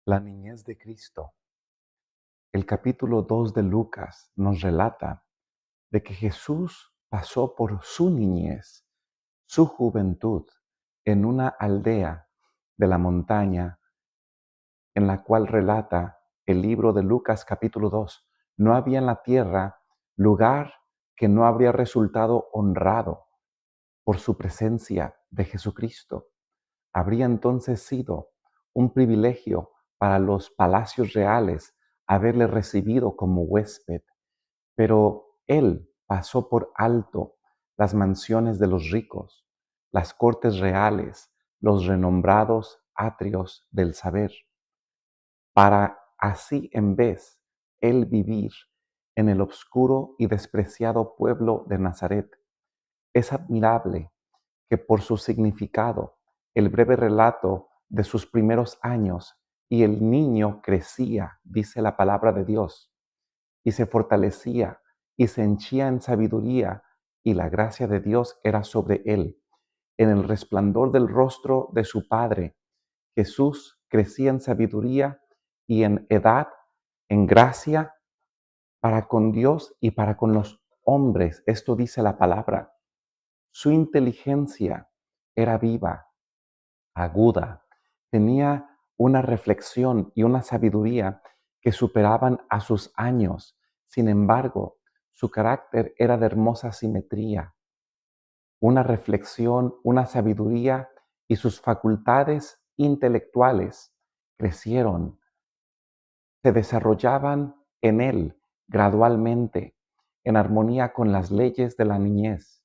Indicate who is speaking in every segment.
Speaker 1: La niñez de Cristo. El capítulo 2 de Lucas nos relata de que Jesús pasó por su niñez, su juventud, en una aldea de la montaña en la cual relata el libro de Lucas capítulo 2. No había en la tierra lugar que no habría resultado honrado por su presencia de Jesucristo. Habría entonces sido un privilegio para los palacios reales haberle recibido como huésped, pero él pasó por alto las mansiones de los ricos, las cortes reales, los renombrados atrios del saber, para así en vez él vivir en el obscuro y despreciado pueblo de Nazaret. Es admirable que por su significado, el breve relato de sus primeros años y el niño crecía, dice la palabra de Dios, y se fortalecía y se henchía en sabiduría, y la gracia de Dios era sobre él. En el resplandor del rostro de su Padre, Jesús crecía en sabiduría y en edad, en gracia, para con Dios y para con los hombres. Esto dice la palabra. Su inteligencia era viva, aguda, tenía una reflexión y una sabiduría que superaban a sus años. Sin embargo, su carácter era de hermosa simetría, una reflexión, una sabiduría, y sus facultades intelectuales crecieron, se desarrollaban en él gradualmente, en armonía con las leyes de la niñez.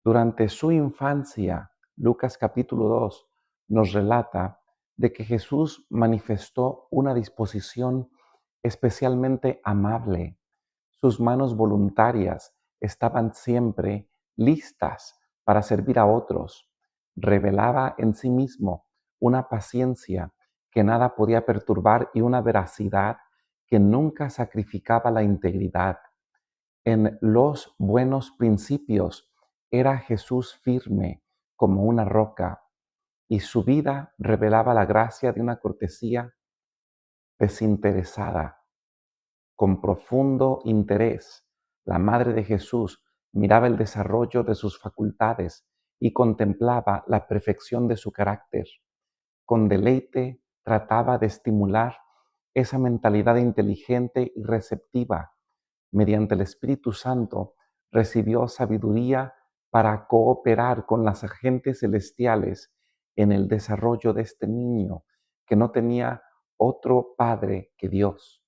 Speaker 1: Durante su infancia, Lucas capítulo 2 nos relata de que Jesús manifestó una disposición especialmente amable. Sus manos voluntarias estaban siempre listas para servir a otros. Revelaba en sí mismo una paciencia que nada podía perturbar y una veracidad que nunca sacrificaba la integridad. En los buenos principios era Jesús firme como una roca, y su vida revelaba la gracia de una cortesía desinteresada. Con profundo interés, la Madre de Jesús miraba el desarrollo de sus facultades y contemplaba la perfección de su carácter. Con deleite trataba de estimular esa mentalidad inteligente y receptiva. Mediante el Espíritu Santo recibió sabiduría para cooperar con las agentes celestiales en el desarrollo de este niño que no tenía otro padre que Dios.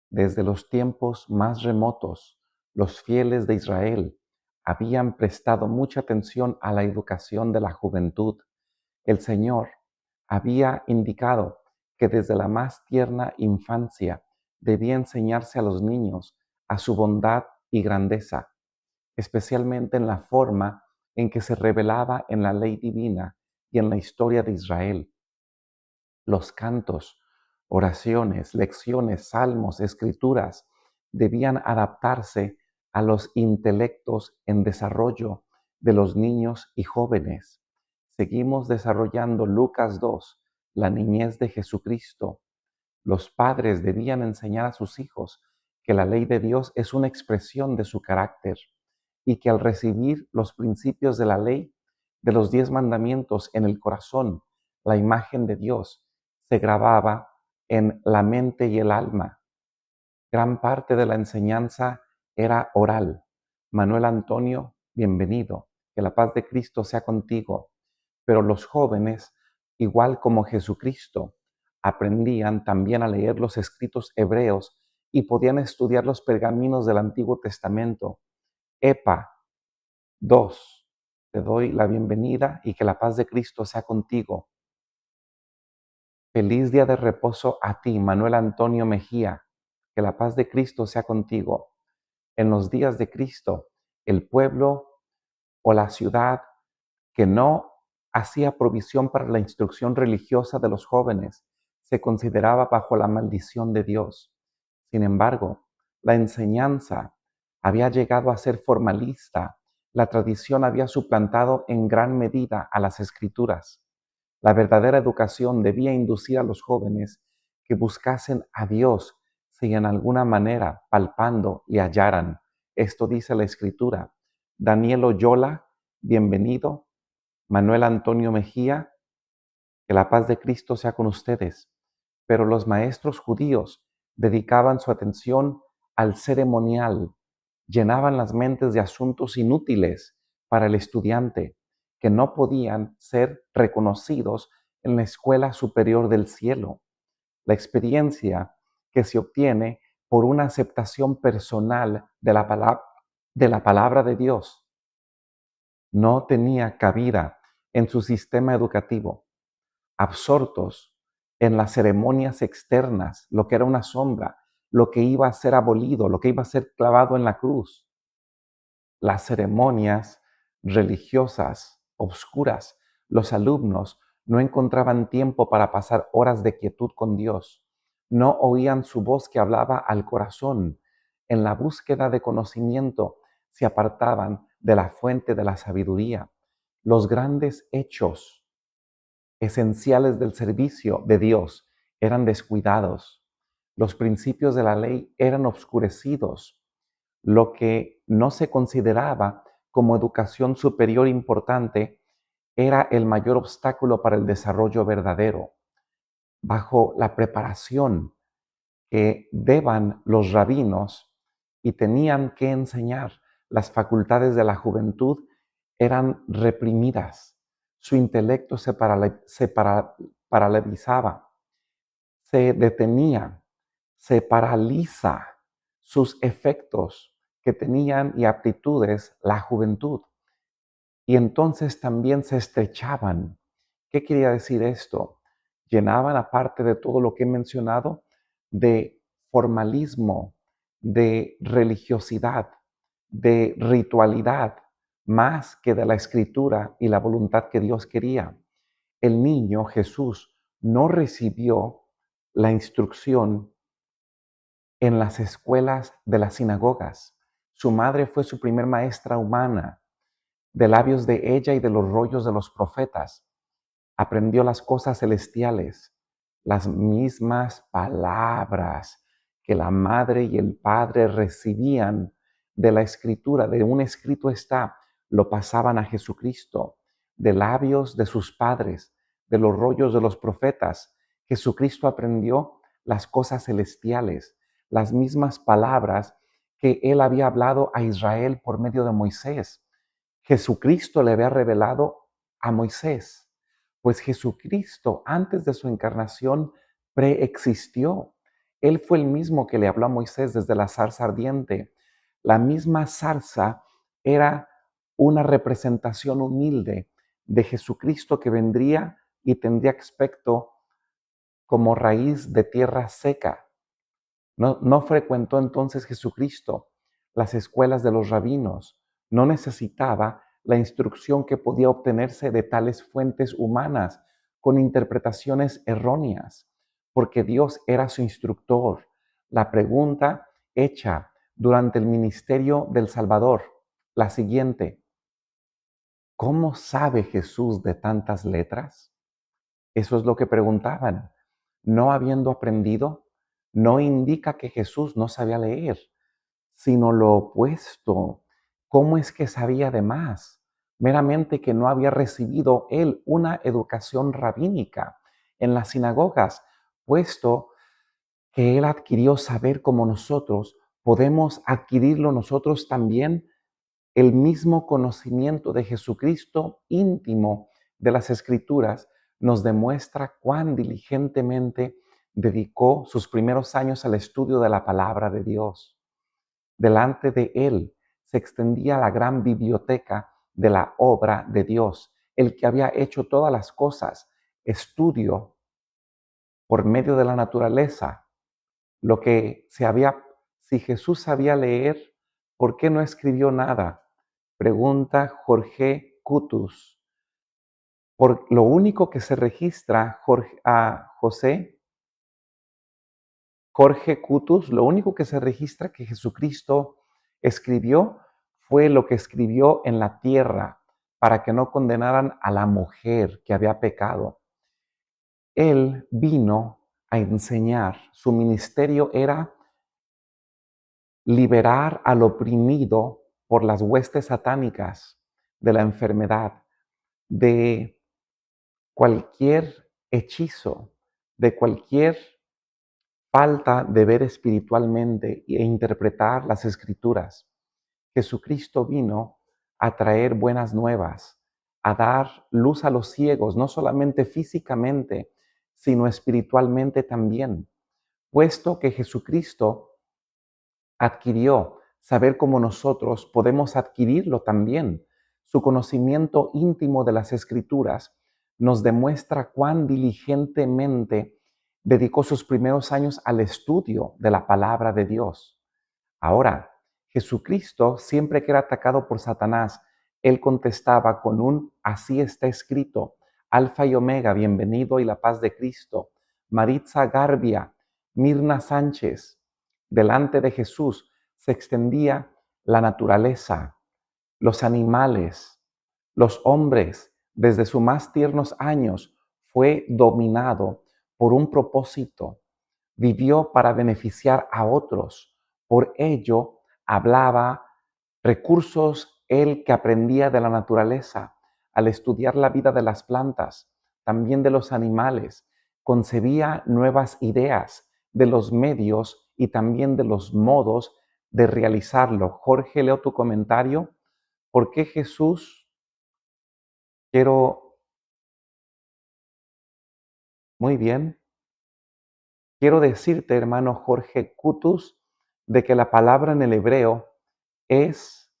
Speaker 1: Desde los tiempos más remotos, los fieles de Israel habían prestado mucha atención a la educación de la juventud. El Señor había indicado que desde la más tierna infancia debía enseñarse a los niños a su bondad y grandeza, especialmente en la forma en que se revelaba en la ley divina y en la historia de Israel. Los cantos, oraciones, lecciones, salmos, escrituras debían adaptarse a los intelectos en desarrollo de los niños y jóvenes. Seguimos desarrollando Lucas 2, la niñez de Jesucristo. Los padres debían enseñar a sus hijos que la ley de Dios es una expresión de su carácter y que al recibir los principios de la ley, de los 10 mandamientos en el corazón, la imagen de Dios se grababa en la mente y el alma. Gran parte de la enseñanza era oral. Manuel Antonio, bienvenido. Que la paz de Cristo sea contigo. Pero los jóvenes, igual como Jesucristo, aprendían también a leer los escritos hebreos y podían estudiar los pergaminos del Antiguo Testamento. Epa, 2. Te doy la bienvenida y que la paz de Cristo sea contigo. Feliz día de reposo a ti, Manuel Antonio Mejía. Que la paz de Cristo sea contigo. En los días de Cristo, el pueblo o la ciudad que no hacía provisión para la instrucción religiosa de los jóvenes se consideraba bajo la maldición de Dios. Sin embargo, la enseñanza había llegado a ser formalista. La tradición había suplantado en gran medida a las escrituras. La verdadera educación debía inducir a los jóvenes que buscasen a Dios si en alguna manera palpando le hallaran. Esto dice la Escritura. Daniel Oyola, bienvenido. Manuel Antonio Mejía, que la paz de Cristo sea con ustedes. Pero los maestros judíos dedicaban su atención al ceremonial, llenaban las mentes de asuntos inútiles para el estudiante, que no podían ser reconocidos en la escuela superior del cielo. La experiencia que se obtiene por una aceptación personal de la palabra de Dios no tenía cabida en su sistema educativo. Absortos en las ceremonias externas, lo que era una sombra, lo que iba a ser abolido, lo que iba a ser clavado en la cruz. Las ceremonias religiosas obscuras, los alumnos no encontraban tiempo para pasar horas de quietud con Dios. No oían su voz que hablaba al corazón. En la búsqueda de conocimiento se apartaban de la fuente de la sabiduría. Los grandes hechos esenciales del servicio de Dios eran descuidados. Los principios de la ley eran obscurecidos. Lo que no se consideraba como educación superior importante era el mayor obstáculo para el desarrollo verdadero. Bajo la preparación que daban los rabinos y tenían que enseñar, las facultades de la juventud eran reprimidas. Su intelecto se paralizaba, se detenía, se paraliza sus efectos que tenían y aptitudes la juventud. Y entonces también se estrechaban. ¿Qué quería decir esto? Llenaban, aparte de todo lo que he mencionado, de formalismo, de religiosidad, de ritualidad, más que de la escritura y la voluntad que Dios quería. El niño Jesús no recibió la instrucción en las escuelas de las sinagogas. Su madre fue su primer maestra humana. De labios de ella y de los rollos de los profetas aprendió las cosas celestiales, las mismas palabras que la madre y el padre recibían de la escritura, de un escrito está, lo pasaban a Jesucristo, de labios de sus padres, de los rollos de los profetas. Jesucristo aprendió las cosas celestiales, las mismas palabras que él había hablado a Israel por medio de Moisés. Jesucristo le había revelado a Moisés, pues Jesucristo antes de su encarnación preexistió. Él fue el mismo que le habló a Moisés desde la zarza ardiente. La misma zarza era una representación humilde de Jesucristo que vendría y tendría aspecto como raíz de tierra seca. No frecuentó entonces Jesucristo las escuelas de los rabinos. No necesitaba la instrucción que podía obtenerse de tales fuentes humanas con interpretaciones erróneas, porque Dios era su instructor. La pregunta hecha durante el ministerio del Salvador, la siguiente: ¿cómo sabe Jesús de tantas letras? Eso es lo que preguntaban. No habiendo aprendido, no indica que Jesús no sabía leer, sino lo opuesto. ¿Cómo es que sabía de más? Meramente que no había recibido él una educación rabínica en las sinagogas, puesto que él adquirió saber como nosotros, podemos adquirirlo nosotros también, el mismo conocimiento de Jesucristo íntimo de las Escrituras nos demuestra cuán diligentemente dedicó sus primeros años al estudio de la palabra de Dios. Delante de él se extendía la gran biblioteca de la obra de Dios, el que había hecho todas las cosas, estudio por medio de la naturaleza, lo que si Jesús sabía leer, ¿por qué no escribió nada? Pregunta Jorge Cutus. Por lo único que se registra, Jorge Cutus, lo único que se registra que Jesucristo escribió fue lo que escribió en la tierra para que no condenaran a la mujer que había pecado. Él vino a enseñar. Su ministerio era liberar al oprimido por las huestes satánicas de la enfermedad, de cualquier hechizo, de cualquier falta de ver espiritualmente e interpretar las escrituras. Jesucristo vino a traer buenas nuevas, a dar luz a los ciegos, no solamente físicamente, sino espiritualmente también, puesto que Jesucristo adquirió saber cómo nosotros podemos adquirirlo también. Su conocimiento íntimo de las Escrituras nos demuestra cuán diligentemente dedicó sus primeros años al estudio de la palabra de Dios. Ahora, Jesucristo, siempre que era atacado por Satanás, él contestaba con un así está escrito, Alfa y Omega, bienvenido y la paz de Cristo. Maritza Garbia, Mirna Sánchez, delante de Jesús se extendía la naturaleza, los animales, los hombres, desde sus más tiernos años, fue dominado por un propósito. Vivió para beneficiar a otros. Por ello, hablaba recursos él que aprendía de la naturaleza al estudiar la vida de las plantas, también de los animales. Concebía nuevas ideas de los medios y también de los modos de realizarlo. Jorge, leo tu comentario. ¿Por qué Jesús? Muy bien. Quiero decirte, hermano Jorge Kutus, de que la palabra en el hebreo es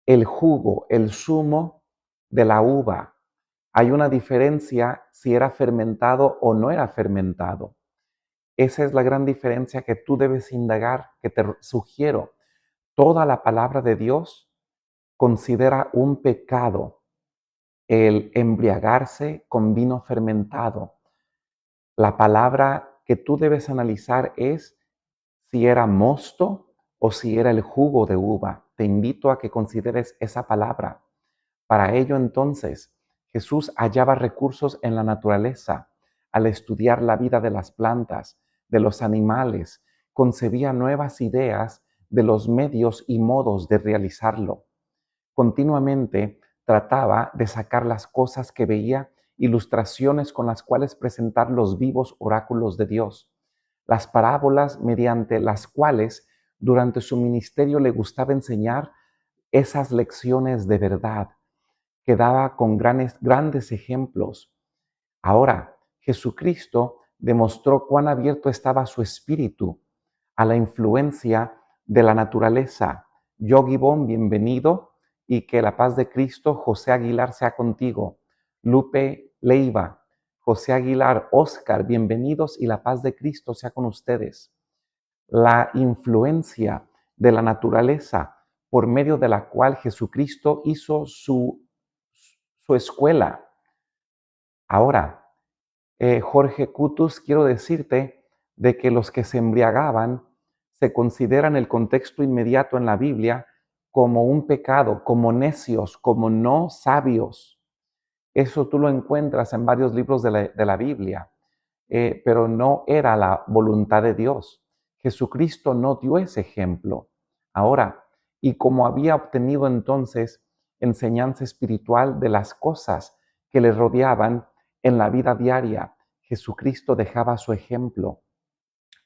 Speaker 1: el jugo, el zumo de la uva. Hay una diferencia si era fermentado o no era fermentado. Esa es la gran diferencia que tú debes indagar, que te sugiero. Toda la palabra de Dios considera un pecado el embriagarse con vino fermentado. La palabra que tú debes analizar es si era mosto o si era el jugo de uva. Te invito a que consideres esa palabra. Para ello entonces, Jesús hallaba recursos en la naturaleza. Al estudiar la vida de las plantas, de los animales, concebía nuevas ideas de los medios y modos de realizarlo. Continuamente trataba de sacar las cosas que veía, ilustraciones con las cuales presentar los vivos oráculos de Dios, las parábolas mediante las cuales durante su ministerio le gustaba enseñar esas lecciones de verdad que daba con grandes ejemplos. Ahora, Jesucristo demostró cuán abierto estaba su espíritu a la influencia de la naturaleza. Yogi Bon, bienvenido y que la paz de Cristo, José Aguilar, sea contigo. Lupe Leiva, José Aguilar, Oscar, bienvenidos y la paz de Cristo sea con ustedes. La influencia de la naturaleza por medio de la cual Jesucristo hizo su escuela. Ahora, Jorge Kutus, quiero decirte de que los que se embriagaban se consideran el contexto inmediato en la Biblia como un pecado, como necios, como no sabios. Eso tú lo encuentras en varios libros de la Biblia, pero no era la voluntad de Dios. Jesucristo no dio ese ejemplo. Ahora, y como había obtenido entonces enseñanza espiritual de las cosas que le rodeaban en la vida diaria, Jesucristo dejaba su ejemplo.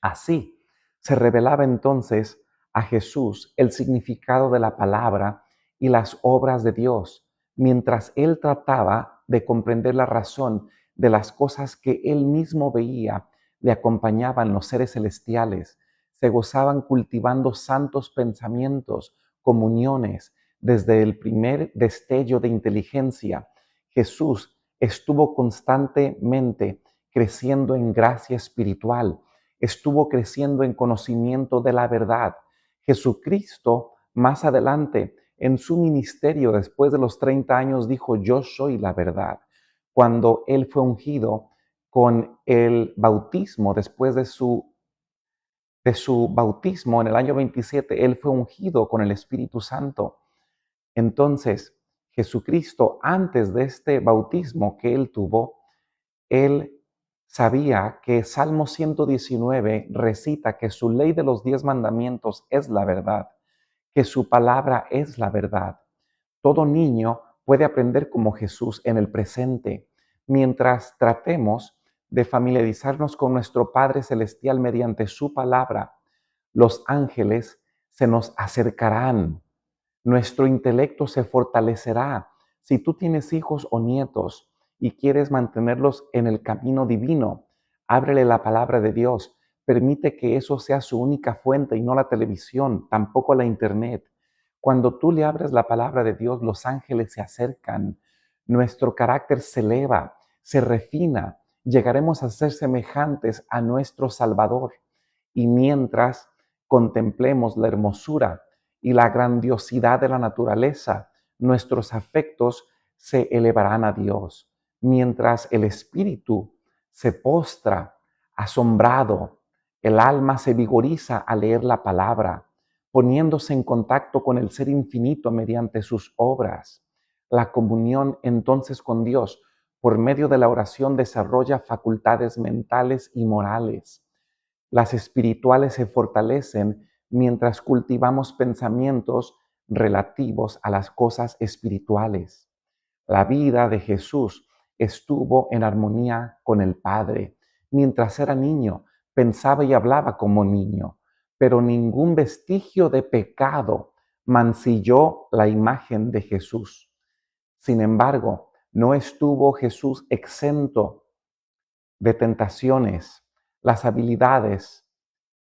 Speaker 1: Así se revelaba entonces a Jesús el significado de la palabra y las obras de Dios, mientras él trataba de comprender la razón de las cosas que él mismo veía. Le acompañaban los seres celestiales, se gozaban cultivando santos pensamientos, comuniones. Desde el primer destello de inteligencia, Jesús estuvo constantemente creciendo en gracia espiritual, estuvo creciendo en conocimiento de la verdad. Jesucristo, más adelante, en su ministerio, después de los 30 años, dijo, yo soy la verdad. Cuando él fue ungido con el bautismo, después de su bautismo en el año 27, él fue ungido con el Espíritu Santo. Entonces, Jesucristo, antes de este bautismo que él tuvo, Él sabía que Salmo 119 recita que su ley de los 10 mandamientos es la verdad, que su palabra es la verdad. Todo niño puede aprender como Jesús en el presente, mientras tratemos de familiarizarnos con nuestro Padre Celestial mediante su palabra. Los ángeles se nos acercarán, nuestro intelecto se fortalecerá. Si tú tienes hijos o nietos y quieres mantenerlos en el camino divino, ábrele la palabra de Dios. Permite que eso sea su única fuente y no la televisión, tampoco la internet. Cuando tú le abres la palabra de Dios, los ángeles se acercan. Nuestro carácter se eleva, se refina. Llegaremos a ser semejantes a nuestro Salvador. Y mientras contemplemos la hermosura y la grandiosidad de la naturaleza, nuestros afectos se elevarán a Dios. Mientras el espíritu se postra asombrado, el alma se vigoriza al leer la palabra, poniéndose en contacto con el Ser Infinito mediante sus obras. La comunión entonces con Dios por medio de la oración desarrolla facultades mentales y morales. Las espirituales se fortalecen mientras cultivamos pensamientos relativos a las cosas espirituales. La vida de Jesús estuvo en armonía con el Padre. Mientras era niño, pensaba y hablaba como niño, pero ningún vestigio de pecado mancilló la imagen de Jesús. Sin embargo, no estuvo Jesús exento de tentaciones. Las habilidades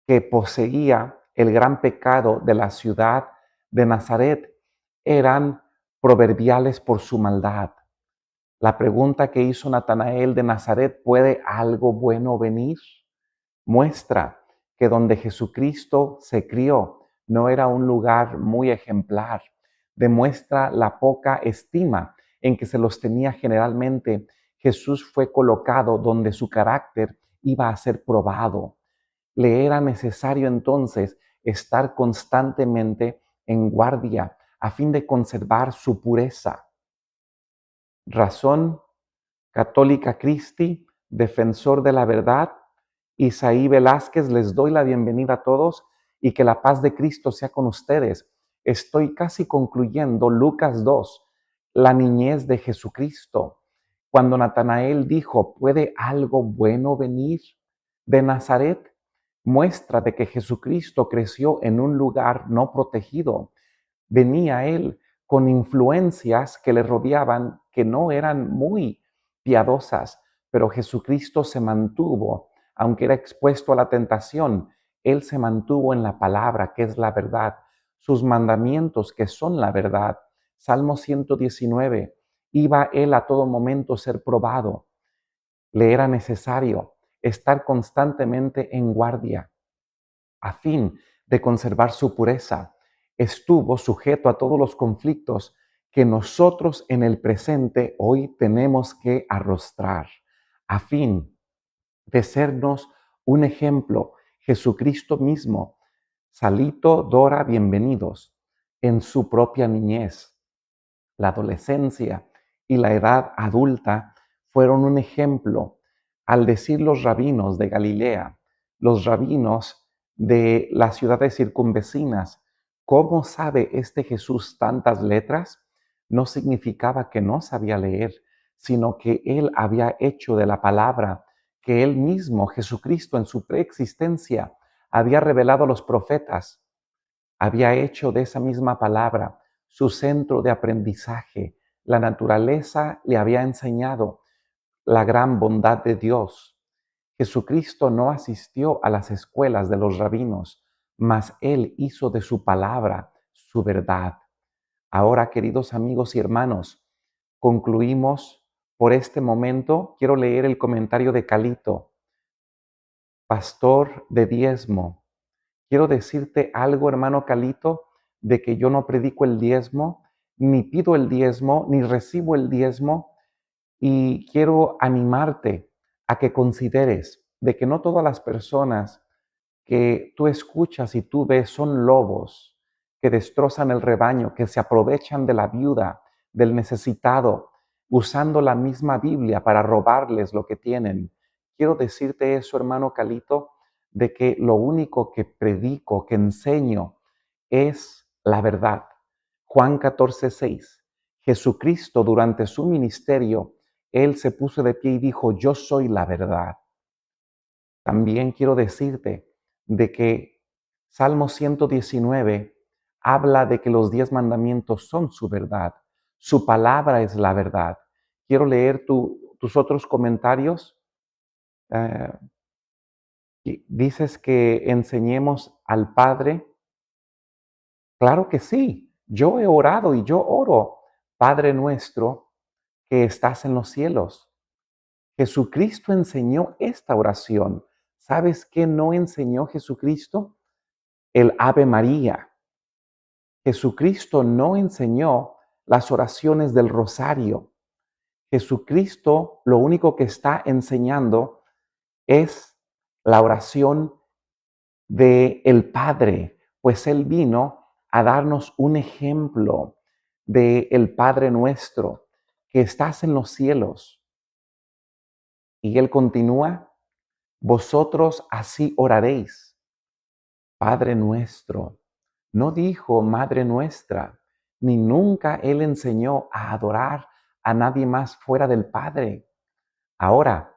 Speaker 1: que poseía el gran pecado de la ciudad de Nazaret eran proverbiales por su maldad. La pregunta que hizo Natanael de Nazaret, ¿puede algo bueno venir? Muestra que donde Jesucristo se crió no era un lugar muy ejemplar. Demuestra la poca estima en que se los tenía generalmente. Jesús fue colocado donde su carácter iba a ser probado. Le era necesario entonces estar constantemente en guardia a fin de conservar su pureza. Razón Católica Christi, defensor de la verdad. Isaí Velázquez, les doy la bienvenida a todos y que la paz de Cristo sea con ustedes. Estoy casi concluyendo Lucas 2, la niñez de Jesucristo. Cuando Natanael dijo, ¿puede algo bueno venir de Nazaret? Muestra de que Jesucristo creció en un lugar no protegido. Venía él con influencias que le rodeaban que no eran muy piadosas, pero Jesucristo se mantuvo, aunque era expuesto a la tentación, él se mantuvo en la palabra, que es la verdad, sus mandamientos, que son la verdad. Salmo 119, iba él a todo momento ser probado. Le era necesario estar constantemente en guardia a fin de conservar su pureza. Estuvo sujeto a todos los conflictos que nosotros en el presente hoy tenemos que arrostrar, a fin de sernos un ejemplo. Jesucristo mismo, Salito, Dora, bienvenidos, en su propia niñez, la adolescencia y la edad adulta fueron un ejemplo. Al decir los rabinos de Galilea, los rabinos de las ciudades circunvecinas, ¿cómo sabe este Jesús tantas letras? No significaba que no sabía leer, sino que él había hecho de la palabra que él mismo, Jesucristo, en su preexistencia, había revelado a los profetas, había hecho de esa misma palabra su centro de aprendizaje. La naturaleza le había enseñado la gran bondad de Dios. Jesucristo no asistió a las escuelas de los rabinos, mas él hizo de su palabra su verdad. Ahora, queridos amigos y hermanos, concluimos por este momento. Quiero leer el comentario de Calito, pastor de diezmo. Quiero decirte algo, hermano Calito, de que yo no predico el diezmo, ni pido el diezmo, ni recibo el diezmo, y quiero animarte a que consideres de que no todas las personas que tú escuchas y tú ves son lobos que destrozan el rebaño, que se aprovechan de la viuda, del necesitado. usando la misma Biblia para robarles lo que tienen. Quiero decirte eso, hermano Calito, de que lo único que predico, que enseño, es la verdad. Juan 14:6. Jesucristo durante su ministerio, Él se puso de pie y dijo, yo soy la verdad. También quiero decirte de que Salmo 119 habla de que los 10 mandamientos son su verdad. Su palabra es la verdad. Quiero leer tus otros comentarios. Eh, Dices que enseñemos al Padre. Claro que sí. Yo he orado y yo oro. Padre nuestro que estás en los cielos. Jesucristo enseñó esta oración. ¿Sabes qué no enseñó Jesucristo? El Ave María. Jesucristo no enseñó las oraciones del rosario. Jesucristo lo único que está enseñando es la oración de el Padre, pues Él vino a darnos un ejemplo de el Padre nuestro que estás en los cielos. Y Él continúa, vosotros así oraréis, Padre nuestro. No dijo Madre nuestra, ni nunca Él enseñó a adorar a nadie más fuera del Padre. Ahora,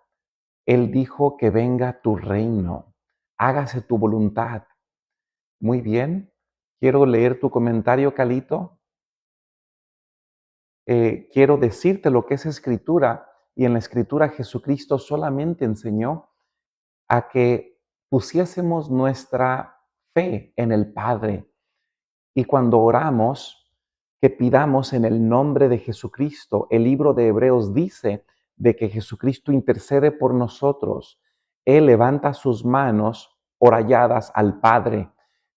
Speaker 1: Él dijo que venga tu reino, hágase tu voluntad. Muy bien, quiero leer tu comentario, Calito. Quiero decirte lo que es escritura, y en la escritura Jesucristo solamente enseñó a que pusiésemos nuestra fe en el Padre. Y cuando oramos, que pidamos en el nombre de Jesucristo. El libro de Hebreos dice de que Jesucristo intercede por nosotros. Él levanta sus manos oralladas al Padre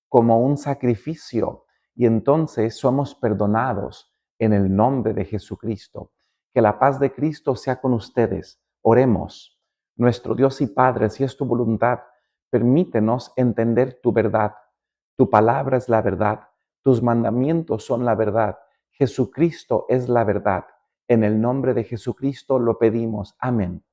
Speaker 1: como un sacrificio y entonces somos perdonados en el nombre de Jesucristo. Que la paz de Cristo sea con ustedes. Oremos. Nuestro Dios y Padre, si es tu voluntad, permítenos entender tu verdad. Tu palabra es la verdad. Tus mandamientos son la verdad. Jesucristo es la verdad. En el nombre de Jesucristo lo pedimos. Amén.